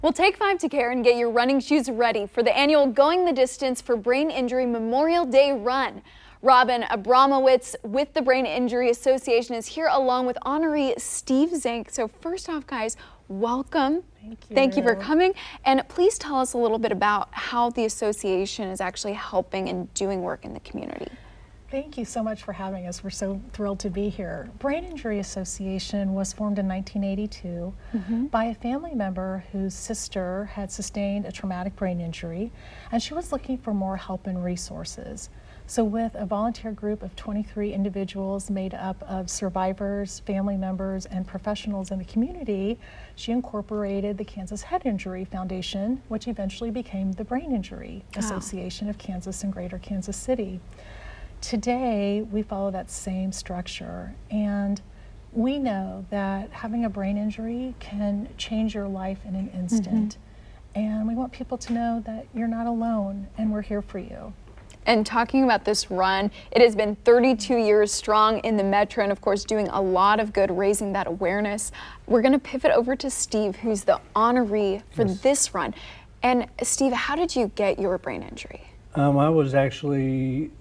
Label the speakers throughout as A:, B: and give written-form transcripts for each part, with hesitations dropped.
A: Well, take 5 to care and get your running shoes ready for the annual Going the Distance for Brain Injury Memorial Day Run. Robin Abramowitz with the Brain Injury Association is here along with honoree Steve Zank. So first off, guys, welcome.
B: Thank you.
A: Thank you for coming. And please tell us a little bit about how the association is actually helping and doing work in the community.
B: Thank you so much for having us. We're so thrilled to be here. Brain Injury Association was formed in 1982 by a family member whose sister had sustained a traumatic brain injury, and she was looking for more help and resources. So with a volunteer group of 23 individuals made up of survivors, family members, and professionals in the community, she incorporated the Kansas Head Injury Foundation, which eventually became the Brain Injury Association of Kansas and Greater Kansas City. Today, we follow that same structure, and we know that having a brain injury can change your life in an instant. And we want people to know that you're not alone, and we're here for you.
A: And talking about this run, it has been 32 years strong in the Metro and of course doing a lot of good raising that awareness. We're going to pivot over to Steve, who's the honoree for this run. And Steve, how did you get your brain injury?
C: I was actually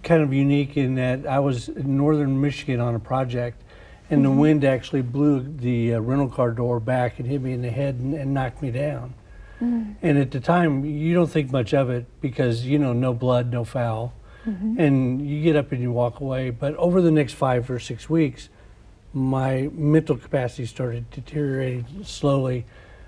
C: kind of unique in that I was in northern Michigan on a project, and the wind actually blew the rental car door back and hit me in the head and knocked me down. And at the time, you don't think much of it because, you know, no blood, no foul, and you get up and you walk away. But over the next 5 or 6 weeks, my mental capacity started deteriorating slowly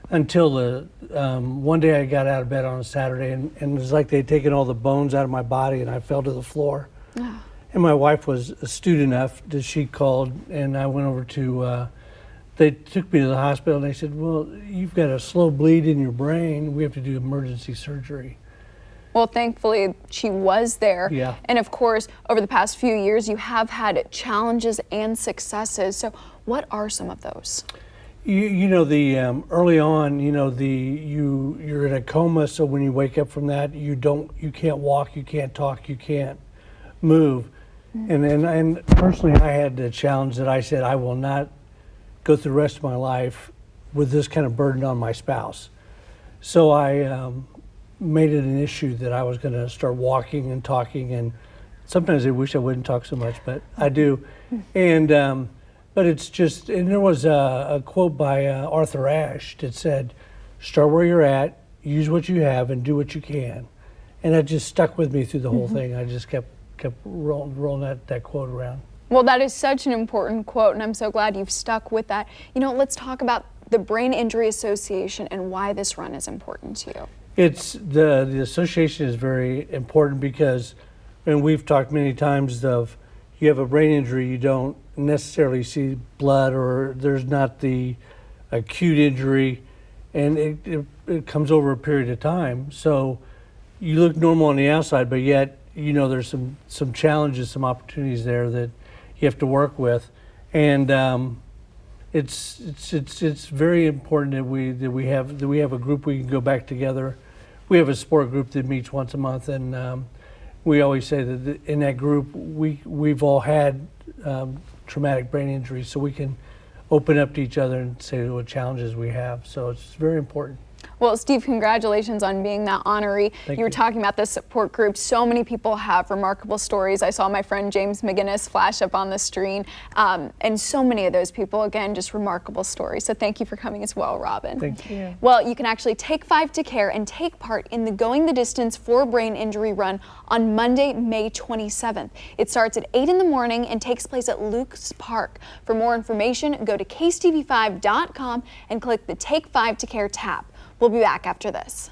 C: until one day I got out of bed on a Saturday and it was like they'd taken all the bones out of my body and I fell to the floor. And my wife was astute enough that she called, and I went over to, they took me to the hospital and they said, well, you've got a slow bleed in your brain. We have to do emergency surgery.
A: Well, thankfully, she was there.
C: Yeah.
A: And of course, over the past few years, you have had challenges and successes. So what are some of those?
C: You know, the early on, you know, you're in a coma, so when you wake up from that, you can't walk, you can't talk, you can't move. And personally, I had the challenge that I said I will not go through the rest of my life with this kind of burden on my spouse. So I made it an issue that I was going to start walking and talking, and sometimes I wish I wouldn't talk so much, but I do. And but it's just, and there was a quote by Arthur Ashe that said, start where you're at, use what you have, and do what you can. And that just stuck with me through the whole thing. I just kept rolling that quote around.
A: Well, that is such an important quote, and I'm so glad you've stuck with that. You know, let's talk about the Brain Injury Association and why this run is important to you.
C: It's the association is very important because, and we've talked many times of, you have a brain injury, you don't necessarily see blood, or there's not the acute injury, and it comes over a period of time. So you look normal on the outside, but yet, you know, there's some challenges, some opportunities there that you have to work with, and it's very important that we have a group we can go back together. We have a support group that meets once a month, and we always say that in that group we've all had traumatic brain injuries, so we can open up to each other and say what challenges we have. So it's very important.
A: Well, Steve, congratulations on being that honoree. You were talking about the support group. So many people have remarkable stories. I saw my friend James McGinnis flash up on the screen, and so many of those people, again, just remarkable stories. So thank you for coming as well, Robin.
C: Thank you.
A: Well, you can actually take 5 to care and take part in the Going the Distance for Brain Injury Run on Monday, May 27th. It starts at 8 in the morning and takes place at Luke's Park. For more information, go to KSTV5.com and click the Take 5 to Care tab. We'll be back after this.